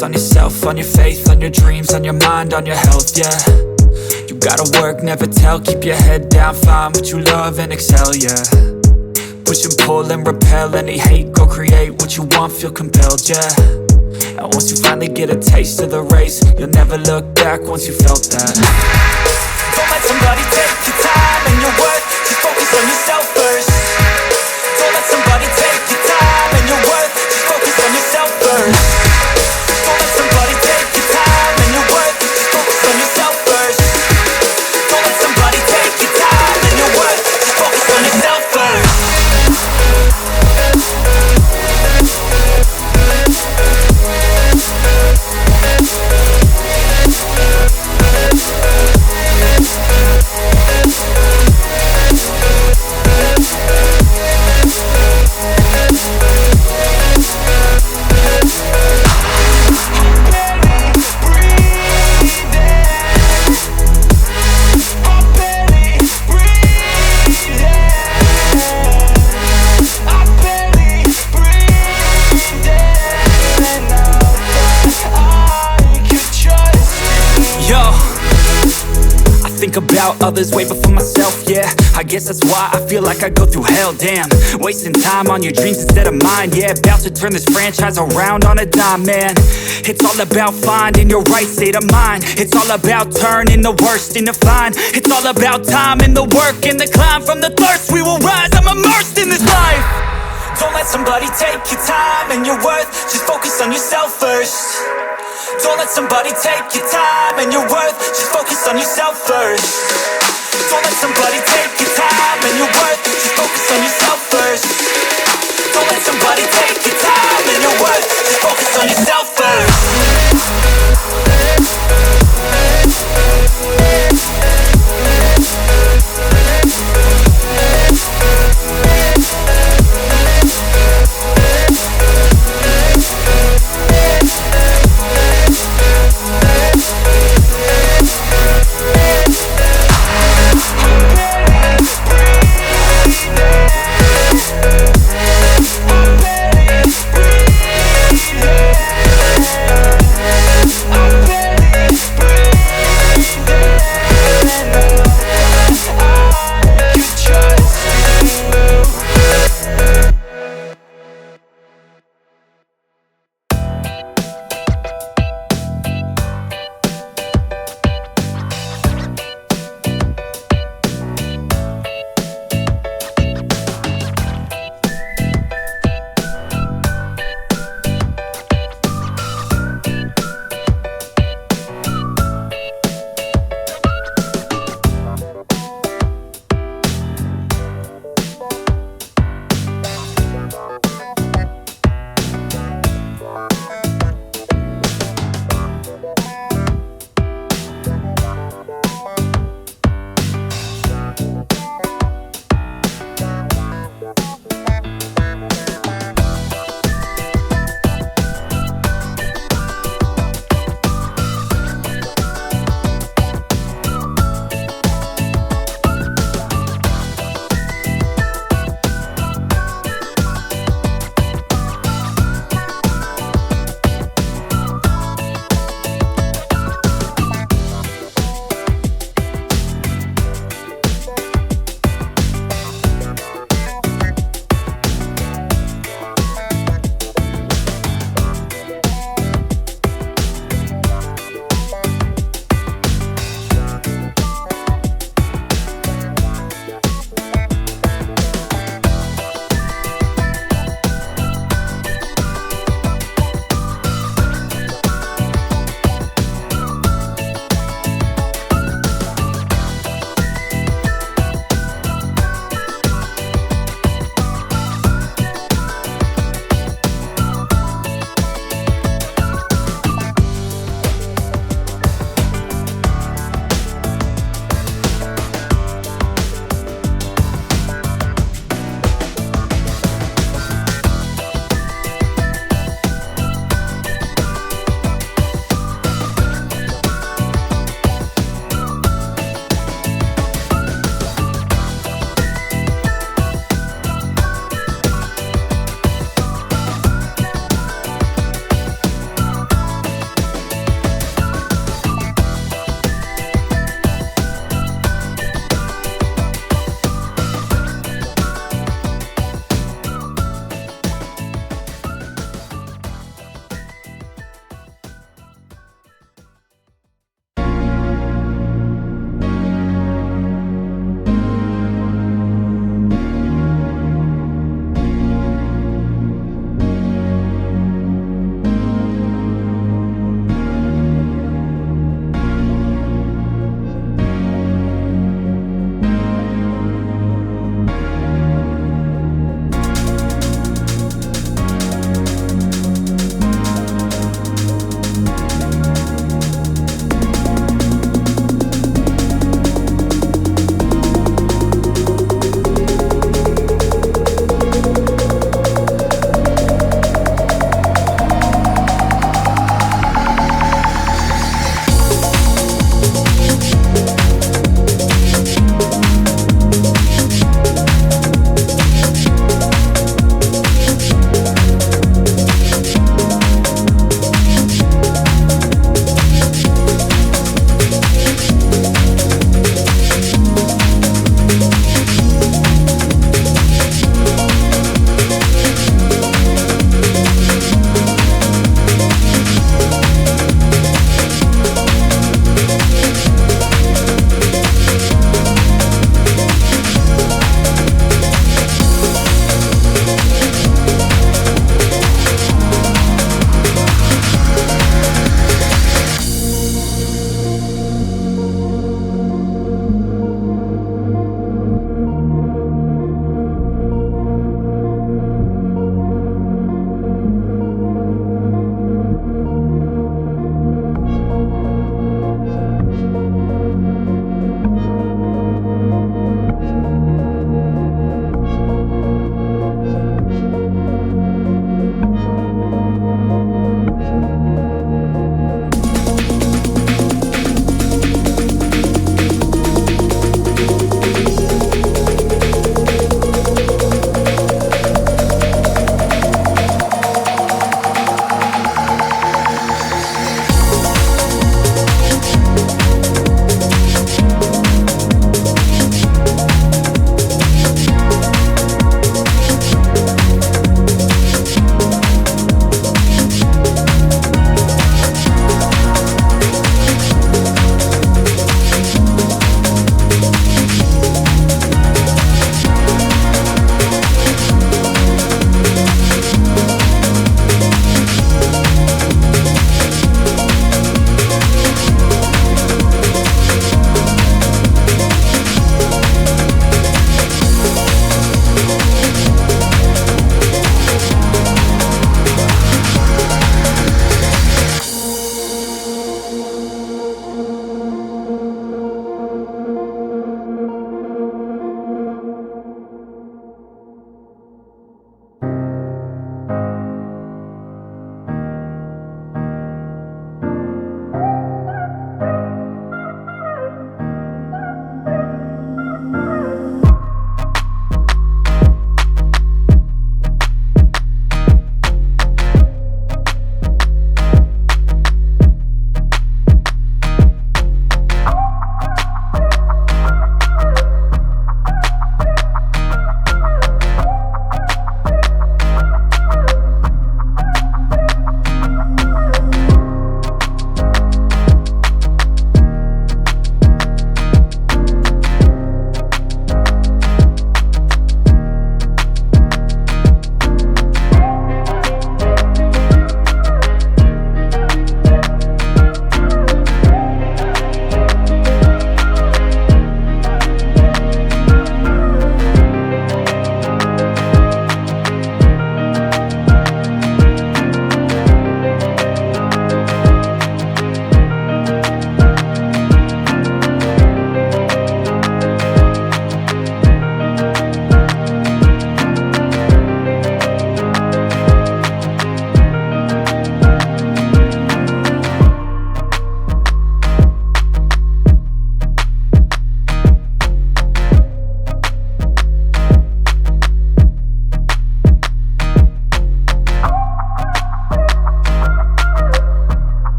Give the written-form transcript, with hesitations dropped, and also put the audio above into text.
focus on yourself, on your faith, on your dreams, on your mind, on your health, yeah. You gotta work, never tell, keep your head down, find what you love and excel, yeah. Push and pull and repel any hate, go create what you want, feel compelled, yeah. And once you finally get a taste of the race, you'll never look back once you felt that. Don't let somebody take your time and your worth, just focus on yourself first. Don't let somebody take your time and your worth, just focus on yourself first. Don't let somebody take your time and your worth, just focus on yourself first. Don't let somebody take your time and your worth, just focus on yourself first. Think about others way before myself, yeah. I guess that's why I feel like I go through hell, damn. Wasting time on your dreams instead of mine, yeah. About to turn this franchise around on a dime, man. It's all about finding your right state of mind. It's all about turning the worst into fine. It's all about time and the work and the climb. From the thirst we will rise, I'm immersed in this life. Don't let somebody take your time and your worth, just focus on yourself first. Don't let somebody take your time and your worth, just focus on yourself first. Don't let somebody take